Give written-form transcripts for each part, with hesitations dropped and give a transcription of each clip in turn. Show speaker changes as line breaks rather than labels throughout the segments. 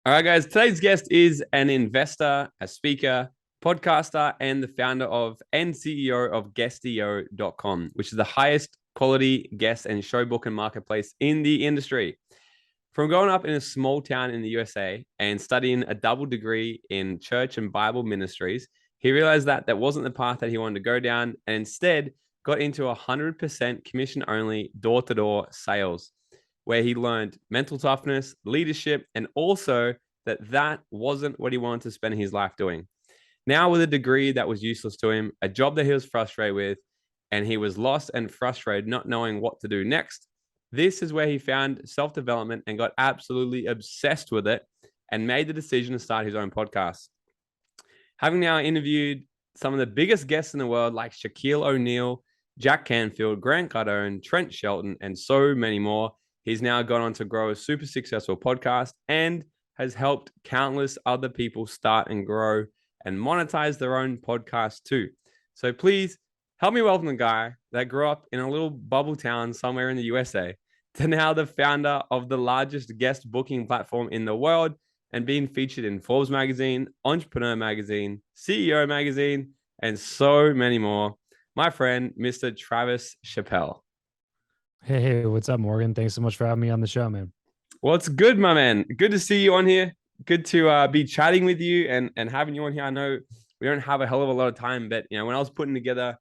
All right, guys. Today's guest is an investor, a speaker, podcaster, and the founder of and CEO of guestio.com, which is the highest quality guest and show book and marketplace in the industry. From growing up in a small town in the USA and studying a double degree in church and Bible ministries, he realized that that wasn't the path that he wanted to go down and instead got into 100% commission only door to door sales, where he learned mental toughness, leadership, and also that wasn't what he wanted to spend his life doing. Now, with a degree that was useless to him, a job that he was frustrated with, and he was lost and frustrated, not knowing what to do next, this is where he found self development and got absolutely obsessed with it and made the decision to start his own podcast. Having now interviewed some of the biggest guests in the world, like Shaquille O'Neal, Jack Canfield, Grant Cardone, Trent Shelton, and so many more, he's now gone on to grow a super successful podcast and has helped countless other people start and grow and monetize their own podcast too. So please help me welcome the guy that grew up in a little bubble town somewhere in the USA to now the founder of the largest guest booking platform in the world and being featured in Forbes magazine, Entrepreneur magazine, CEO magazine, and so many more. My friend, Mr. Travis Chappell.
Hey, what's up, Morgan? Thanks so much for having me on the show, man.
Well, it's good, my man. Good to see you on here. Good to be chatting with you and having you on here. I know we don't have a hell of a lot of time, but when I was putting together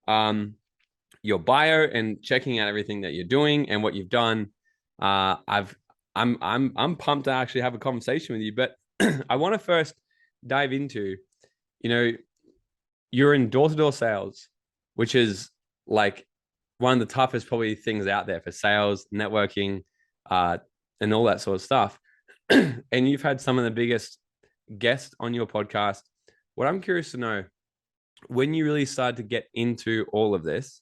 your bio and checking out everything that you're doing and what you've done, I'm pumped to actually have a conversation with you. But I want to first dive into, you're in door-to-door sales, which is like one of the toughest probably things out there for sales, networking, and all that sort of stuff. And you've had some of the biggest guests on your podcast. What I'm curious to know, when you really started to get into all of this,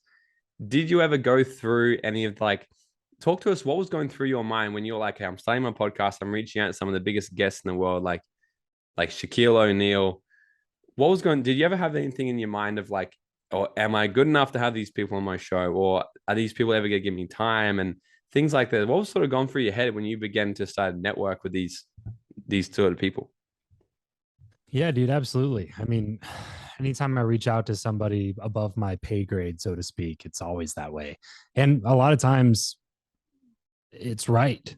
did you ever go through any of talk to us, what was going through your mind when you were like, hey, I'm starting my podcast, I'm reaching out to some of the biggest guests in the world, like Shaquille O'Neal. Did you ever have anything in your mind of like, or am I good enough to have these people on my show? Or are these people ever going to give me time? And things like that. What was sort of going through your head when you began to start network with these sort of people?
Yeah, dude, absolutely. I mean, anytime I reach out to somebody above my pay grade, so to speak, it's always that way. And a lot of times it's right.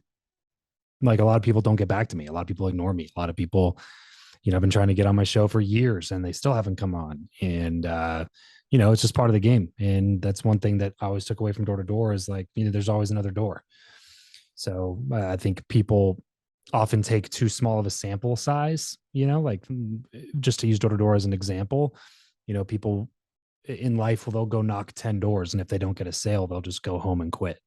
Like a lot of people don't get back to me. A lot of people ignore me. A lot of people, I've been trying to get on my show for years and they still haven't come on. And it's just part of the game. And that's one thing that I always took away from door to door is like, there's always another door. So I think people often take too small of a sample size, like just to use door to door as an example, people in life, they'll go knock 10 doors. And if they don't get a sale, they'll just go home and quit.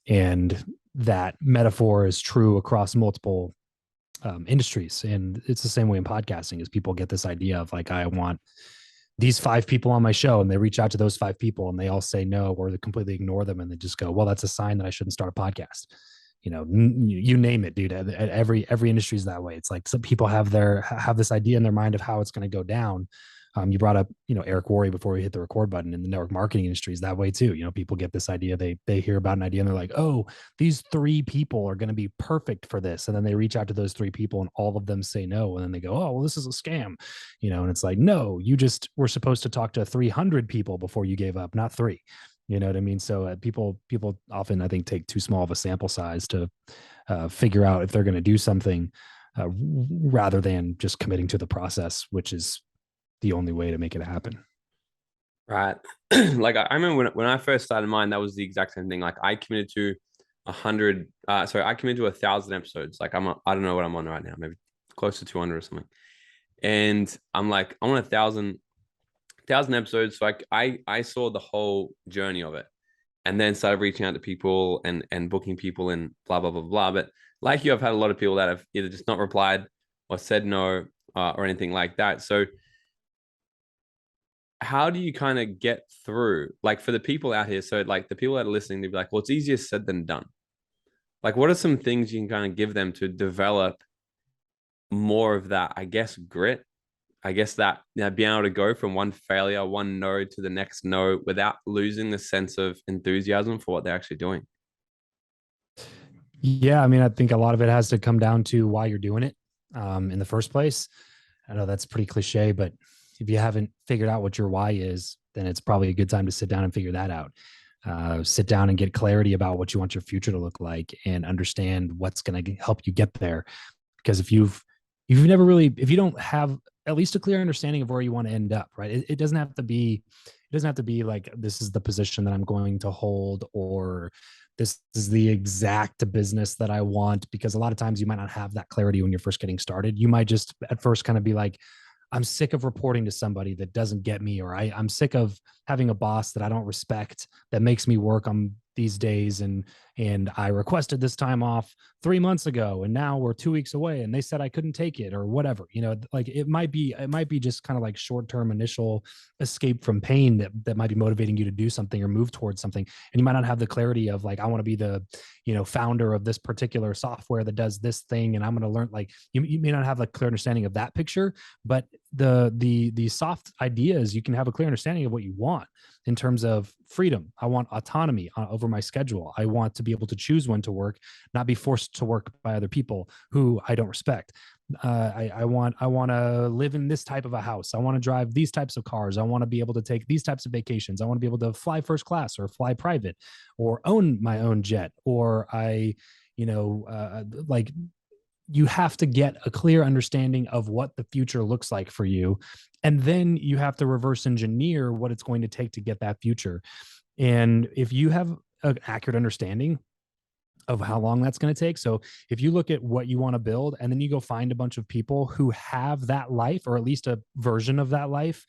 And that metaphor is true across multiple industries. And it's the same way in podcasting is people get this idea of like, I want these 5 people on my show, and they reach out to those 5 people and they all say no, or they completely ignore them. And they just go, well, that's a sign that I shouldn't start a podcast. You name it, dude. At every industry is that way. It's like some people have this idea in their mind of how it's going to go down. You brought up, Eric Worre before we hit the record button. In the network marketing industry is that way too. People get this idea, they hear about an idea and they're like, oh, these 3 people are going to be perfect for this. And then they reach out to those 3 people and all of them say no. And then they go, oh, well, this is a scam, and it's like, no, you just were supposed to talk to 300 people before you gave up, not 3. You know what I mean? So people often, I think, take too small of a sample size to figure out if they're going to do something rather than just committing to the process, which is the only way to make it happen.
Right. Like I remember when I first started mine, that was the exact same thing. Like I committed to 1,000 episodes. Like I don't know what I'm on right now, maybe close to 200 or something. And I'm like, I want 1,000 episodes. So I saw the whole journey of it and then started reaching out to people and booking people and blah, blah, blah, blah. But like you, I've had a lot of people that have either just not replied or said no or anything like that. So how do you kind of get through, like for the people out here? So like the people that are listening, they'd be like, well, it's easier said than done. Like, what are some things you can kind of give them to develop more of that, I guess, grit? I guess that being able to go from one failure, one no to the next no without losing the sense of enthusiasm for what they're actually doing.
Yeah, I mean, I think a lot of it has to come down to why you're doing it in the first place. I know that's pretty cliche, but if you haven't figured out what your why is, then it's probably a good time to sit down and figure that out. Sit down and get clarity about what you want your future to look like and understand what's going to help you get there. Because if you've never really, if you don't have at least a clear understanding of where you want to end up, right? It doesn't have to be, it doesn't have to be like this is the position that I'm going to hold, or this is the exact business that I want, because a lot of times you might not have that clarity when you're first getting started. You might just at first kind of be like, I'm sick of reporting to somebody that doesn't get me, or I'm sick of having a boss that I don't respect that makes me work on these days, and I requested this time off 3 months ago and now we're 2 weeks away and they said I couldn't take it or whatever. Like it might be just kind of like short-term initial escape from pain that might be motivating you to do something or move towards something. And you might not have the clarity of like, I want to be the founder of this particular software that does this thing, and I'm going to learn, like you may not have a clear understanding of that picture, but the soft ideas, you can have a clear understanding of what you want in terms of freedom. I want autonomy over my schedule. I want to be able to choose when to work, not be forced to work by other people who I don't respect. I want to live in this type of a house. I want to drive these types of cars. I want to be able to take these types of vacations. I want to be able to fly first class or fly private or own my own jet. Or like you have to get a clear understanding of what the future looks like for you. And then you have to reverse engineer what it's going to take to get that future. And if you have an accurate understanding of how long that's going to take. So if you look at what you want to build and then you go find a bunch of people who have that life, or at least a version of that life,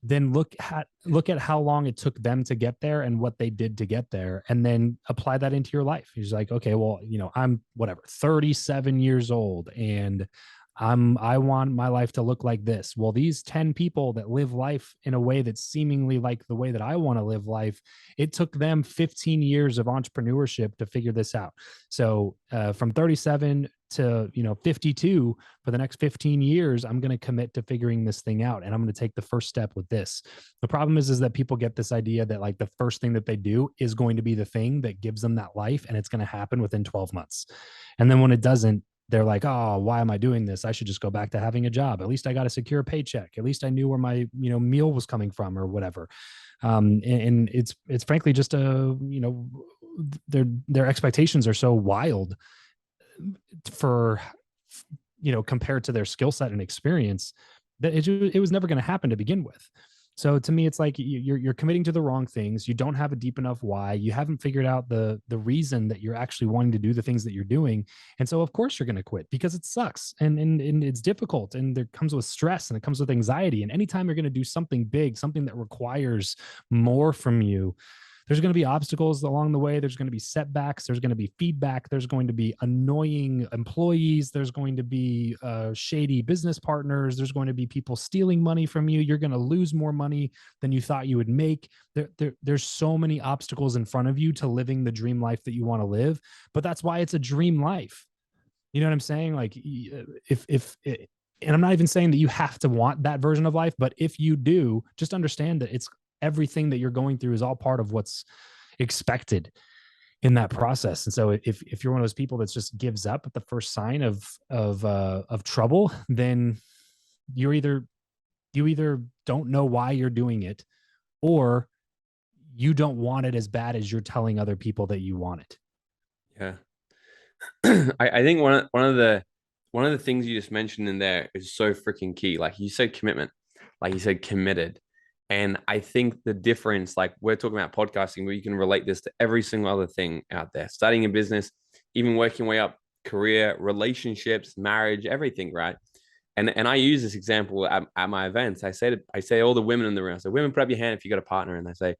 then look at how long it took them to get there and what they did to get there, and then apply that into your life. He's like, okay, well, I'm whatever 37 years old and I want my life to look like this. Well, these 10 people that live life in a way that's seemingly like the way that I want to live life, it took them 15 years of entrepreneurship to figure this out. So from 37 to 52, for the next 15 years, I'm going to commit to figuring this thing out, and I'm going to take the first step with this. The problem is that people get this idea that like the first thing that they do is going to be the thing that gives them that life, and it's going to happen within 12 months. And then when it doesn't, they're like, oh, why am I doing this? I should just go back to having a job. At least I got a secure paycheck. At least I knew where my meal was coming from or whatever. And it's frankly just their expectations are so wild for compared to their skill set and experience, that it was never going to happen to begin with. So to me, it's like you're committing to the wrong things. You don't have a deep enough why. You haven't figured out the reason that you're actually wanting to do the things that you're doing. And so of course you're going to quit, because it sucks and it's difficult, and there comes with stress and it comes with anxiety. And anytime you're going to do something big, something that requires more from you, there's going to be obstacles along the way. There's going to be setbacks. There's going to be feedback. There's going to be annoying employees. There's going to be shady business partners. There's going to be people stealing money from you. You're going to lose more money than you thought you would make. There's so many obstacles in front of you to living the dream life that you want to live. But that's why it's a dream life. You know what I'm saying? Like if and I'm not even saying that you have to want that version of life, but if you do, just understand that it's everything that you're going through is all part of what's expected in that process. And so if you're one of those people that just gives up at the first sign of trouble, then you either don't know why you're doing it, or you don't want it as bad as you're telling other people that you want it.
Yeah. I think one of the things you just mentioned in there is so freaking key. Like you said, commitment, like you said, committed. And I think the difference, like we're talking about podcasting, where you can relate this to every single other thing out there, starting a business, even working way up, career, relationships, marriage, everything, right? And I use this example at my events. I say all the women in the room, I say, women, put up your hand if you got a partner. And I say,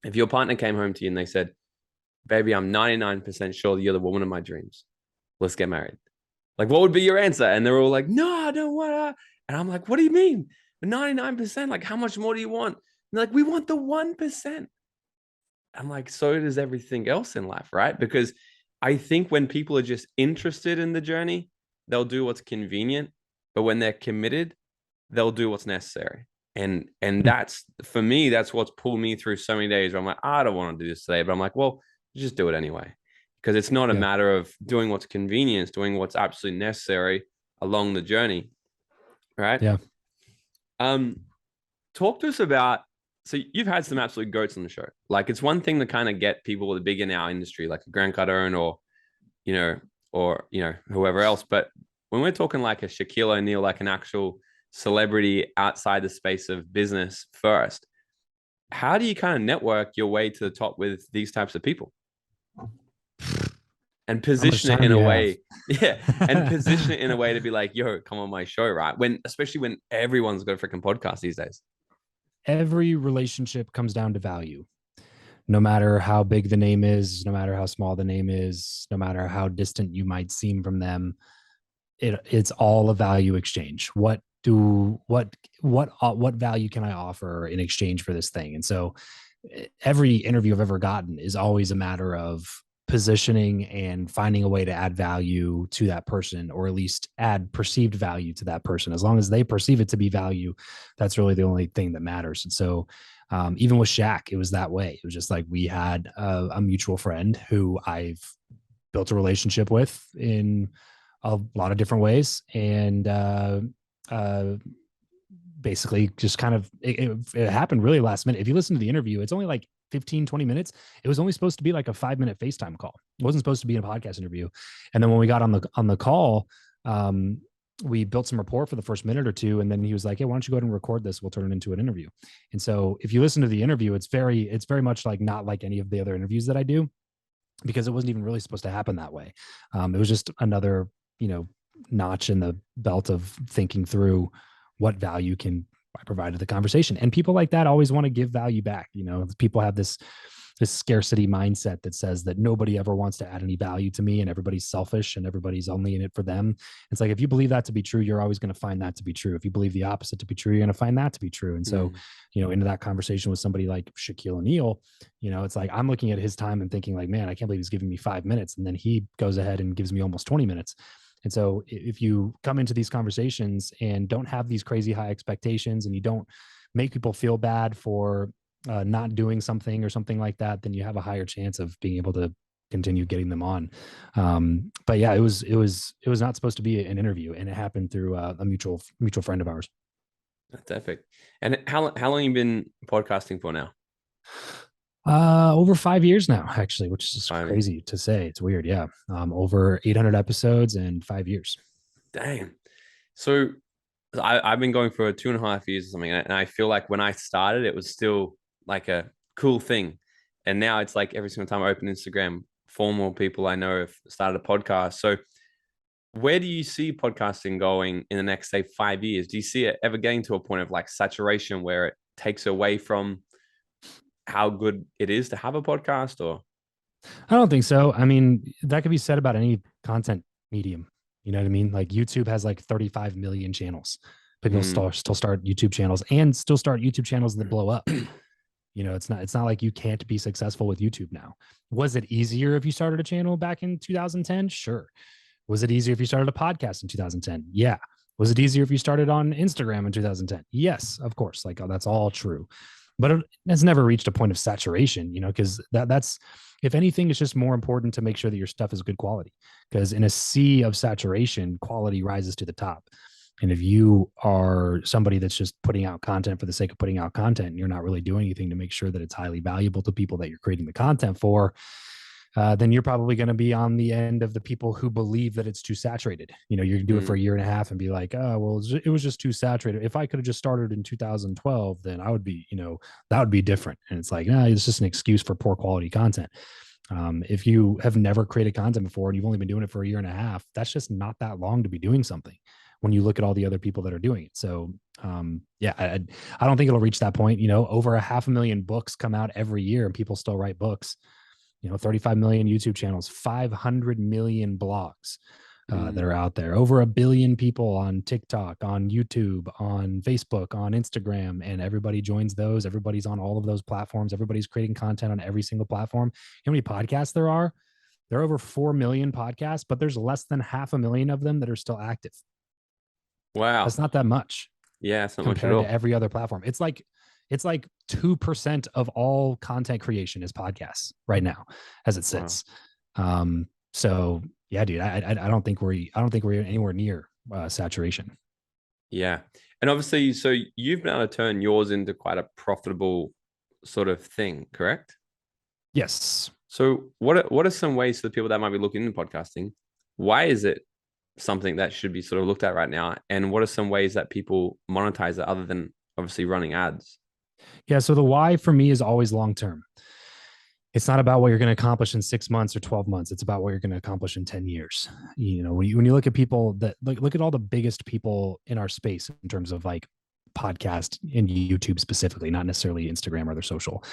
if your partner came home to you and they said, baby, I'm 99% sure that you're the woman of my dreams, let's get married. Like, what would be your answer? And they're all like, no, I don't want to. And I'm like, what do you mean? 99%? Like, how much more do you want? And they're like, we want the 1%. I'm like, so does everything else in life, right? Because I think when people are just interested in the journey, they'll do what's convenient. But when they're committed, they'll do what's necessary. And that's, for me, that's what's pulled me through so many days where I'm like, I don't want to do this today. But I'm like, well, just do it anyway. because it's not a
Yeah.
matter of doing what's convenient, doing what's absolutely necessary along the journey, right?
Yeah.
Um, talk to us about, so you've had some absolute goats on the show. Like it's one thing to kind of get people that big in our industry, like a Grant Cardone you know, whoever else. But when we're talking like a Shaquille O'Neal, like an actual celebrity outside the space of business first, how do you kind of network your way to the top with these types of people and
How much
position it
time
in
do
a
you have?
way, yeah, and position it in a way to be like, yo, come on my show, right? When, especially when everyone's got a freaking podcast these days.
Every relationship comes down to value. No matter how big the name is, no matter how small the name is, no matter how distant you might seem from them, it's all a value exchange. What value can I offer in exchange for this thing? And so every interview I've ever gotten is always a matter of positioning and finding a way to add value to that person, or at least add perceived value to that person. As long as they perceive it to be value, that's really the only thing that matters. And so even with Shaq, it was that way. It was just like we had a mutual friend who I've built a relationship with in a lot of different ways. And uh, basically just kind of, it happened really last minute. If you listen to the interview, it's only like 15-20 minutes. It was only supposed to be like a 5-minute FaceTime call. It wasn't supposed to be a podcast interview. And then when we got on the call, we built some rapport for the first minute or two. And then he was like, hey, why don't you go ahead and record this? We'll turn it into an interview. And so if you listen to the interview, it's very much like not like any of the other interviews that I do, because it wasn't even really supposed to happen that way. It was just another, notch in the belt of thinking through what value can I provide to the conversation. And people like that always want to give value back. People have this scarcity mindset that says that nobody ever wants to add any value to me, and everybody's selfish and everybody's only in it for them. It's like, if you believe that to be true, you're always going to find that to be true. If you believe the opposite to be true, you're going to find that to be true. And so, into that conversation with somebody like Shaquille O'Neal, it's like, I'm looking at his time and thinking like, man, I can't believe he's giving me 5 minutes. And then he goes ahead and gives me almost 20 minutes. And so if you come into these conversations and don't have these crazy high expectations, and you don't make people feel bad for not doing something or something like that, then you have a higher chance of being able to continue getting them on. But yeah, it was not supposed to be an interview, and it happened through a mutual friend of ours.
That's epic. And how long you been podcasting for now?
Over 5 years now, actually, which is just crazy to say. It's weird. Yeah. Over 800 episodes and 5 years.
Damn. So I've been going for 2.5 years or something. And I feel like when I started, it was still like a cool thing. And now it's like every single time I open Instagram, 4 more people I know have started a podcast. So where do you see podcasting going in the next, say, 5 years? Do you see it ever getting to a point of like saturation where it takes away from how good it is to have a podcast? Or
I don't think so. I mean, that could be said about any content medium. You know what I mean? Like YouTube has like 35 million channels. People still start YouTube channels, and still start YouTube channels that blow up. It's not like you can't be successful with YouTube now. Was it easier if you started a channel back in 2010? Sure. Was it easier if you started a podcast in 2010? Yeah. Was it easier if you started on Instagram in 2010? Yes, of course. Like, that's all true. But it has never reached a point of saturation, because that's, if anything, it's just more important to make sure that your stuff is good quality, because in a sea of saturation, quality rises to the top. And if you are somebody that's just putting out content for the sake of putting out content, and you're not really doing anything to make sure that it's highly valuable to people that you're creating the content for, then you're probably going to be on the end of the people who believe that it's too saturated. You can do it for a year and a half and be like, oh, well, it was just too saturated. If I could have just started in 2012, then I would be, that would be different. And it's like, nah, it's just an excuse for poor quality content. If you have never created content before and you've only been doing it for a year and a half, that's just not that long to be doing something when you look at all the other people that are doing it. So yeah, I don't think it'll reach that point. Over 500,000 books come out every year, and people still write books. 35 million YouTube channels, 500 million blogs that are out there, over 1 billion people on TikTok, on YouTube, on Facebook, on Instagram, and everybody joins those. Everybody's on all of those platforms. Everybody's creating content on every single platform. How many podcasts there are? There are over 4 million podcasts, but there's less than 500,000 of them that are still active.
wow,
that's not that much.
Yeah, it's not
compared
much at
to
all.
every other platform. It's like 2% of all content creation is podcasts right now, as it sits. So yeah, dude, I don't think we're anywhere near saturation.
Yeah. And obviously, so you've been able to turn yours into quite a profitable sort of thing, correct?
Yes.
So what are some ways for the people that might be looking into podcasting? Why is it something that should be sort of looked at right now? And what are some ways that people monetize it other than obviously running ads?
Yeah. So the why for me is always long term. It's not about what you're going to accomplish in 6 months or 12 months. It's about what you're going to accomplish in 10 years. You know, when you look at people that look at all the biggest people in our space in terms of like podcast and YouTube specifically, not necessarily Instagram or other social.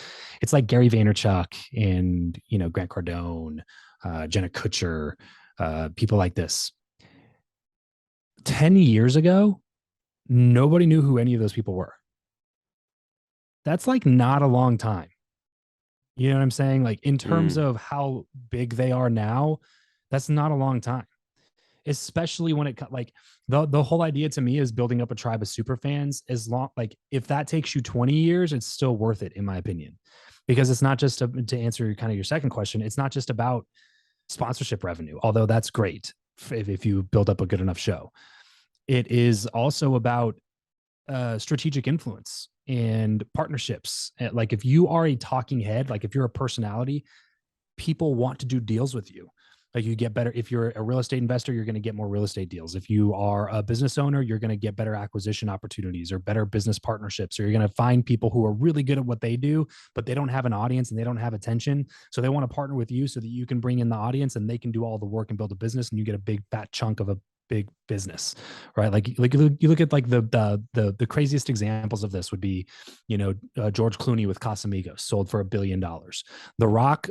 It's like Gary Vaynerchuk and, you know, Grant Cardone, Jenna Kutcher, people like this. 10 years ago, nobody knew who any of those people were. That's like not a long time. You know what I'm saying? Like in terms
Mm,
of how big they are now, that's not a long time. Especially when it like the whole idea to me is building up a tribe of super fans. As long like if that takes you 20 years, it's still worth it in my opinion. Because it's not just to answer kind of your second question, it's not just about sponsorship revenue, although that's great if you build up a good enough show. It is also about strategic influence and partnerships. Like if you are a talking head, like if you're a personality, people want to do deals with you. Like you get better if you're a real estate investor, you're going to get more real estate deals. If you are a business owner, you're going to get better acquisition opportunities or better business partnerships, or you're going to find people who are really good at what they do, but they don't have an audience and they don't have attention. So they want to partner with you so that you can bring in the audience and they can do all the work and build a business and you get a big fat chunk of a big business, right? Like you look at like the craziest examples of this would be, you know, George Clooney with Casamigos sold for $1 billion. The Rock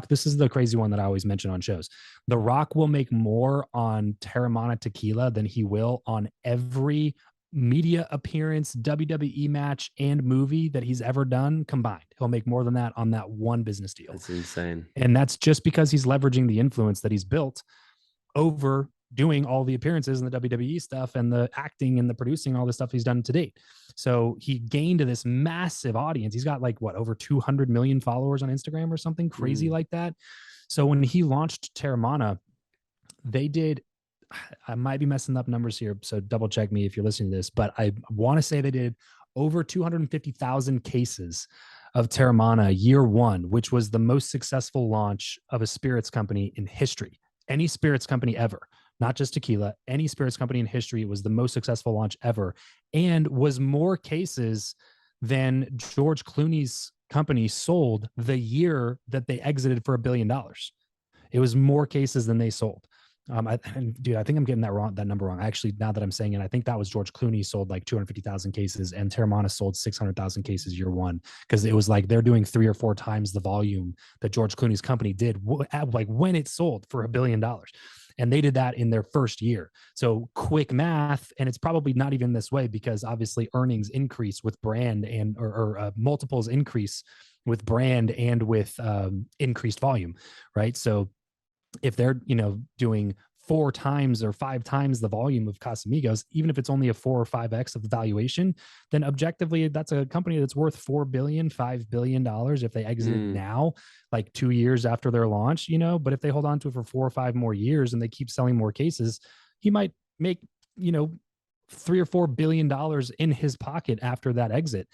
this is the crazy one that I always mention on shows. The Rock will make more on Terramana tequila than he will on every media appearance, WWE match, and movie that he's ever done combined. He'll make more than that on that one business deal.
that's insane.
And that's just because he's leveraging the influence that he's built over doing all the appearances and the WWE stuff and the acting and the producing, all the stuff he's done to date. So he gained this massive audience. He's got like what, over 200 million followers on Instagram or something crazy
Mm,
like that. So when he launched Terramana, they did, I might be messing up numbers here, so double check me if you're listening to this, but I want to say they did over 250,000 cases of Terramana year one, which was the most successful launch of a spirits company in history. Any spirits company ever, not just tequila, any spirits company in history. It was the most successful launch ever and was more cases than George Clooney's company sold the year that they exited for $1 billion. It was more cases than they sold. Dude, I think I'm getting that number wrong. Actually, now that I'm saying it, I think that was George Clooney sold like 250,000 cases, and Terramana sold 600,000 cases year one, because it was like they're doing 3 or 4 times the volume that George Clooney's company did, like when it sold for $1 billion, and they did that in their first year. So quick math, and it's probably not even this way because obviously earnings increase with brand and or multiples increase with brand and with increased volume, right? So if they're, you know, doing 4 times or 5 times the volume of Casamigos, even if it's only a 4 or 5x of the valuation, then objectively that's a company that's worth $4 billion, $5 billion if they exited
mm,
now, like 2 years after their launch, you know. But if they hold on to it for 4 or 5 more years and they keep selling more cases, he might make, you know, $3 or $4 billion in his pocket after that exit,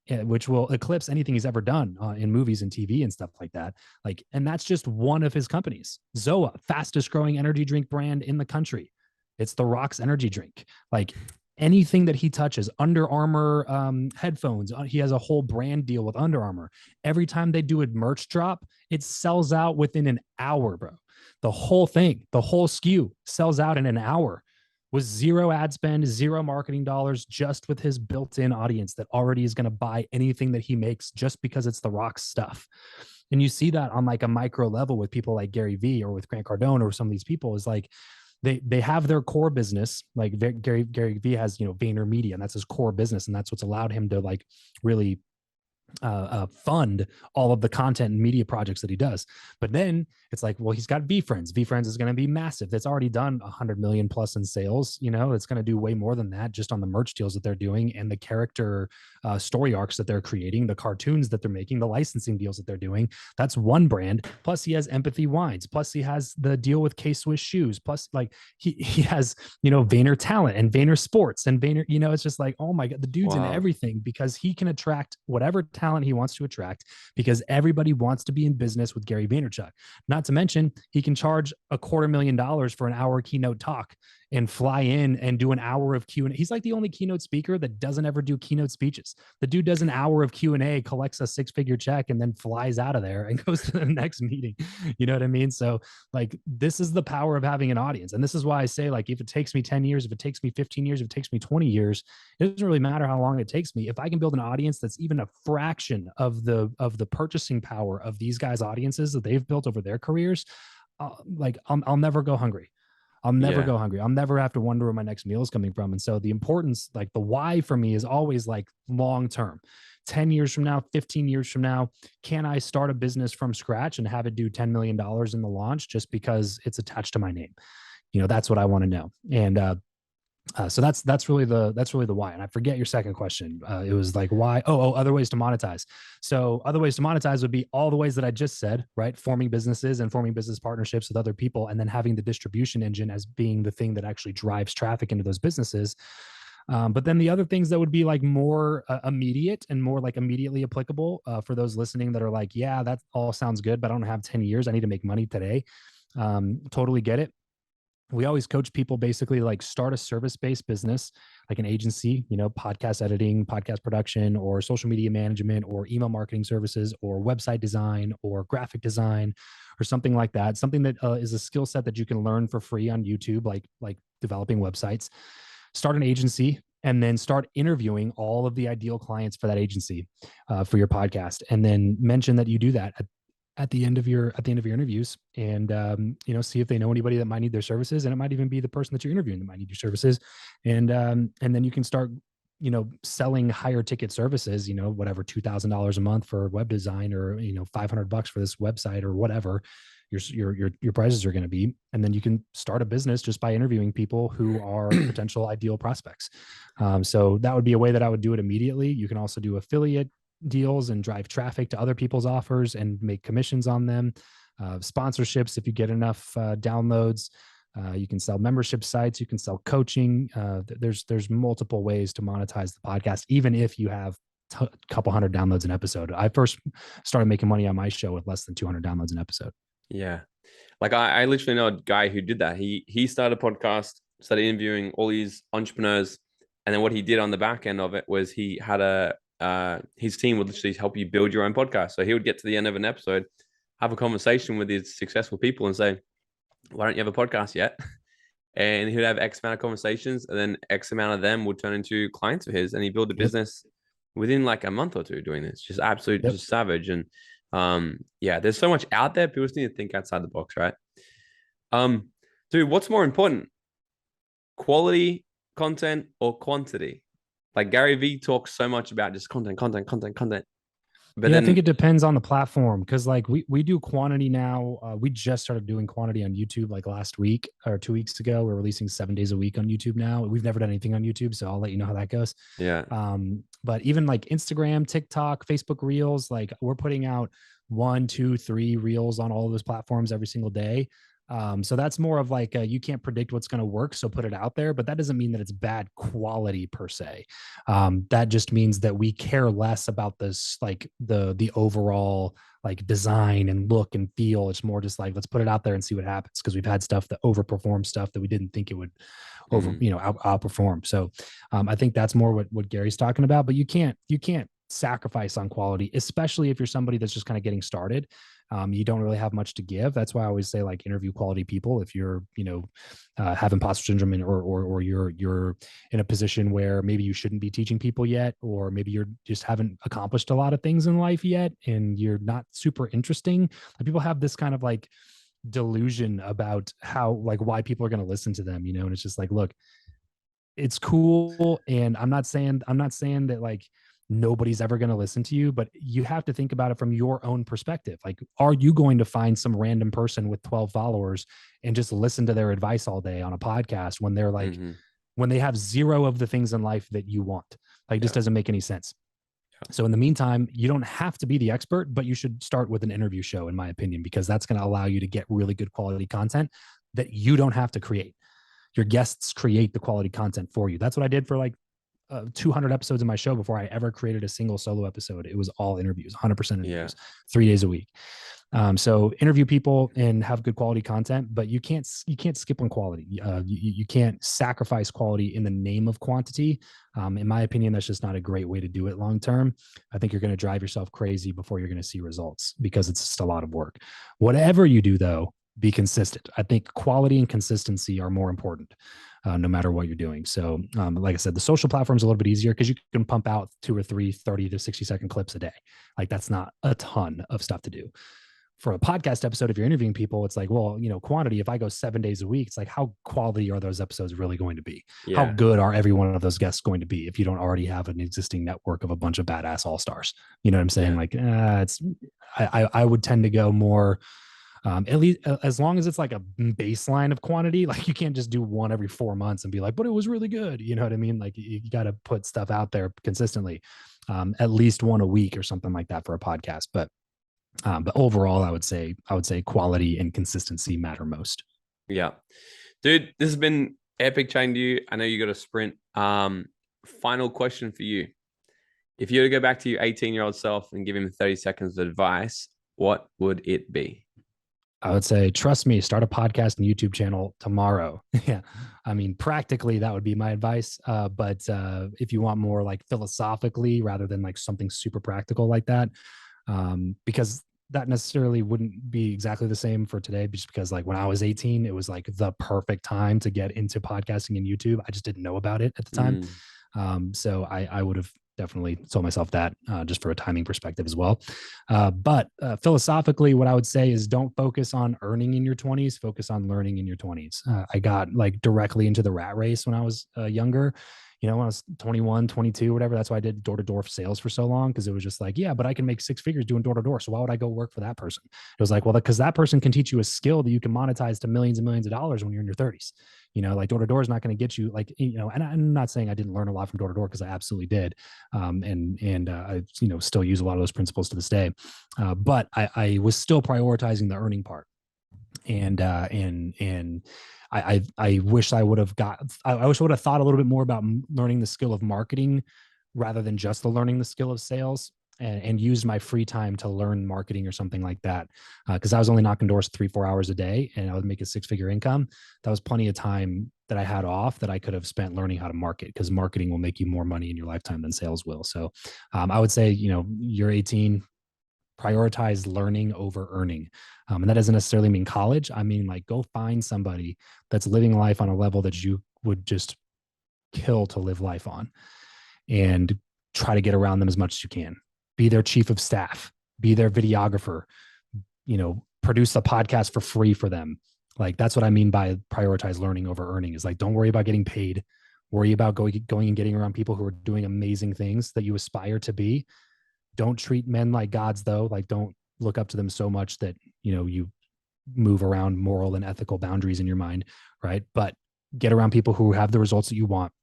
which will eclipse anything he's ever done in movies and TV and stuff like that. Like, and that's just one of his companies. Zoa, fastest growing energy drink brand in the country. It's the Rock's energy drink. Like anything that he touches, Under Armour headphones, he has a whole brand deal with Under Armour. Every time they do a merch drop, it sells out within an hour, bro. The whole thing, the whole SKU sells out in an hour with zero ad spend, zero marketing dollars, just with his built-in audience that already is going to buy anything that he makes just because it's the Rock stuff. And you see that on like a micro level with people like Gary Vee or with Grant Cardone or some of these people, is like they have their core business. Like Gary Vee has, you know, VaynerMedia, and that's his core business, and that's what's allowed him to like really fund all of the content and media projects that he does. But then it's like, well, he's got VFriends. VFriends is going to be massive. That's already done 100 million plus in sales. You know, it's going to do way more than that just on the merch deals that they're doing and the character story arcs that they're creating, the cartoons that they're making, the licensing deals that they're doing. That's one brand. Plus, he has Empathy Wines. Plus, he has the deal with K Swiss Shoes. Plus, like he has, you know, Vayner Talent and Vayner Sports and Vayner. You know, it's just like, oh my god, the dude's in
Wow.
everything because he can attract whatever talent he wants to attract because everybody wants to be in business with Gary Vaynerchuk. Not to mention, he can charge $250,000 for an hour keynote talk and fly in and do an hour of Q&A. He's like the only keynote speaker that doesn't ever do keynote speeches. The dude does an hour of Q&A, collects a 6-figure check, and then flies out of there and goes to the next meeting. You know what I mean? So like, this is the power of having an audience. And this is why I say, like, if it takes me 10 years, if it takes me 15 years, if it takes me 20 years, it doesn't really matter how long it takes me. If I can build an audience that's even a fraction of the purchasing power of these guys' audiences that they've built over their careers, like I'll never go hungry. I'll never
Yeah.
go hungry. I'll never have to wonder where my next meal is coming from. And so the importance, like the why for me is always like long term. 10 years from now, 15 years from now, can I start a business from scratch and have it do $10 million in the launch just because it's attached to my name? You know, that's what I want to know. And so that's really the why. And I forget your second question. It was like why? Other ways to monetize. So other ways to monetize would be all the ways that I just said, right? Forming businesses and forming business partnerships with other people, and then having the distribution engine as being the thing that actually drives traffic into those businesses. But then the other things that would be like more immediate and more like immediately applicable for those listening that are like, yeah, that all sounds good, but I don't have 10 years. I need to make money today. Totally get it. We always coach people basically like start a service-based business like an agency, you know, podcast editing, podcast production, or social media management, or email marketing services, or website design, or graphic design, or something like that. Something that is a skill set that you can learn for free on YouTube, like developing websites. Start an agency and then start interviewing all of the ideal clients for that agency for your podcast, and then mention that you do that at the end of your interviews, and you know, see if they know anybody that might need their services, and it might even be the person that you're interviewing that might need your services, and then you can start, you know, selling higher ticket services, you know, whatever, $2,000 a month for web design, or, you know, $500 for this website, or whatever your prices are going to be. And then you can start a business just by interviewing people who are potential ideal prospects. So that would be a way that I would do it immediately. You can also do affiliate deals and drive traffic to other people's offers and make commissions on them. Sponsorships, if you get enough downloads. You can sell membership sites. You can sell coaching. There's multiple ways to monetize the podcast, even if you have a couple hundred downloads an episode. I first started making money on my show with less than 200 downloads an episode.
Yeah. Like I literally know a guy who did that. He started a podcast, started interviewing all these entrepreneurs, and then what he did on the back end of it was he had his team would literally help you build your own podcast. So he would get to the end of an episode, have a conversation with these successful people and say, why don't you have a podcast yet? And he would have X amount of conversations, and then X amount of them would turn into clients of his, and he built a
Yep.
business within like a month or two doing this. Just absolute,
Yep.
just savage. And yeah, there's so much out there. People just need to think outside the box, right? Um, Dude, what's more important? Quality content or quantity? Like Gary Vee talks so much about just content, content, content, content. But
Yeah, I think
then
it depends on the platform because like we do quantity now. We just started doing quantity on YouTube like last week or 2 weeks ago. We're releasing 7 days a week on YouTube now. We've never done anything on YouTube, so I'll let you know how that goes.
yeah,
But even like Instagram, TikTok, Facebook Reels, like we're putting out 1, 2, 3 reels on all of those platforms every single day. So that's more of like you can't predict what's going to work, so put it out there. But that doesn't mean that it's bad quality per se. That just means that we care less about this, like the overall like design and look and feel. It's more just like let's put it out there and see what happens, because we've had stuff that overperformed stuff that we didn't think it would outperform. So I think that's more what Gary's talking about. But you can't sacrifice on quality, especially if you're somebody that's just kind of getting started. You don't really have much to give. That's why I always say like interview quality people. If you're, have imposter syndrome or you're in a position where maybe you shouldn't be teaching people yet, or maybe you're just haven't accomplished a lot of things in life yet, and you're not super interesting. Like people have this kind of like delusion about how like why people are going to listen to them, and it's just like, look, it's cool. And I'm not saying that like nobody's ever going to listen to you, but you have to think about it from your own perspective. Like, are you going to find some random person with 12 followers and just listen to their advice all day on a podcast when they're like, when they have zero of the things in life that you want? Like, this doesn't make any sense. So in the meantime, you don't have to be the expert, but you should start with an interview show, in my opinion, because that's going to allow you to get really good quality content that you don't have to create. Your guests create the quality content for you. That's what I did for like 200 episodes of my show before I ever created a single solo episode. It was all interviews, 100% interviews, 3 days a week. So interview people and have good quality content, but you can't skip on quality. You can't sacrifice quality in the name of quantity. In my opinion, that's just not a great way to do it long term. I think you're going to drive yourself crazy before you're going to see results, because it's just a lot of work. Whatever you do, though, be consistent. I think quality and consistency are more important, no matter what you're doing. So like I said, the social platform is a little bit easier because you can pump out 2 or 3 30 to 60-second clips a day. Like, that's not a ton of stuff to do. For a podcast episode, if you're interviewing people, it's like, well, quantity, if I go 7 days a week, it's like, how quality are those episodes really going to be? How good are every one of those guests going to be if you don't already have an existing network of a bunch of badass all-stars? You know what I'm saying? Like, I would tend to go more, at least as long as it's like a baseline of quantity. Like, you can't just do one every 4 months and be like, but it was really good. You know what I mean? Like, you got to put stuff out there consistently, at least one a week or something like that for a podcast. But overall, I would say quality and consistency matter most.
Yeah, dude, this has been epic chatting to you. I know you got a sprint. Final question for you: if you were to go back to your 18-year-old self and give him 30 seconds of advice, what would it be?
I would say, trust me, start a podcast and YouTube channel tomorrow. Yeah. I mean, practically that would be my advice. But if you want more like philosophically rather than like something super practical like that, because that necessarily wouldn't be exactly the same for today, just because like when I was 18, it was like the perfect time to get into podcasting and YouTube. I just didn't know about it at the time. So I would have definitely told myself that, just for a timing perspective as well. But philosophically, what I would say is, don't focus on earning in your 20s, focus on learning in your 20s. I got like directly into the rat race when I was younger. When I was 21, 22, whatever. That's why I did door-to-door sales for so long, because it was just like, yeah, but I can make 6 figures doing door-to-door. So why would I go work for that person? It was like, well, because that person can teach you a skill that you can monetize to millions and millions of dollars when you're in your 30s. Like, door-to-door is not going to get you like, and I'm not saying I didn't learn a lot from door-to-door, because I absolutely did. And I, still use a lot of those principles to this day. But I was still prioritizing the earning part. And I wish I would have I wish I would have thought a little bit more about learning the skill of marketing rather than just learning the skill of sales, and used my free time to learn marketing or something like that. Cause I was only knocking doors 3-4 hours a day and I would make a 6-figure income. That was plenty of time that I had off that I could have spent learning how to market, because marketing will make you more money in your lifetime than sales will. So I would say, you're 18, prioritize learning over earning. And that doesn't necessarily mean college. I mean, like, go find somebody that's living life on a level that you would just kill to live life on, and try to get around them as much as you can. Be their chief of staff, be their videographer, produce a podcast for free for them. Like, that's what I mean by prioritize learning over earning, is like, don't worry about getting paid. Worry about going and getting around people who are doing amazing things that you aspire to be. Don't treat men like gods, though. Like, don't look up to them so much that, you move around moral and ethical boundaries in your mind, right? But get around people who have the results that you want,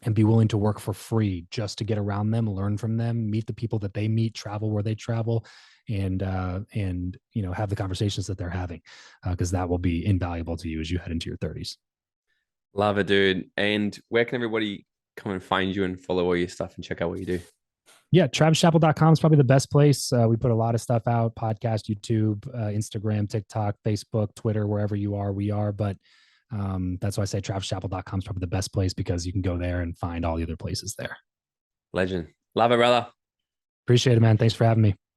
and be willing to work for free just to get around them, learn from them, meet the people that they meet, travel where they travel, and have the conversations that they're having, because that will be invaluable to you as you head into your 30s.
Love it, dude. And where can everybody come and find you and follow all your stuff and check out what you do?
Yeah, TravisChappell.com is probably the best place. We put a lot of stuff out: podcast, YouTube, Instagram, TikTok, Facebook, Twitter, wherever you are, we are. But that's why I say TravisChappell.com is probably the best place, because you can go there and find all the other places there.
Legend. Love it, brother.
Appreciate it, man. Thanks for having me.